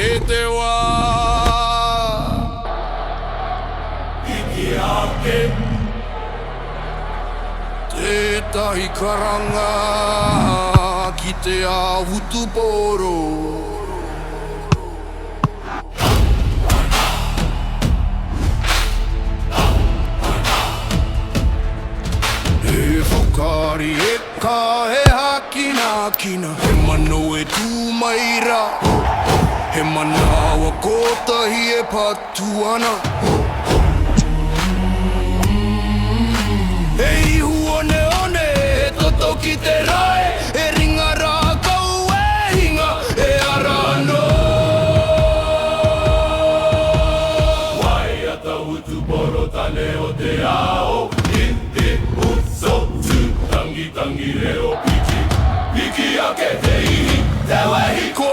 e te wā Iki ake Tētahi karanga ki te āwutu poro E whakari e ka he hakina kina He mano e tūmaira He manawa kotahi e patu ana E ihu one one e toto ki te rae E ringa rā kau e hinga e ara anō Wai ata utu poro tane o te ao Iti uso tu tangi tangi reo piki Piki ake te ihi te wahi Ko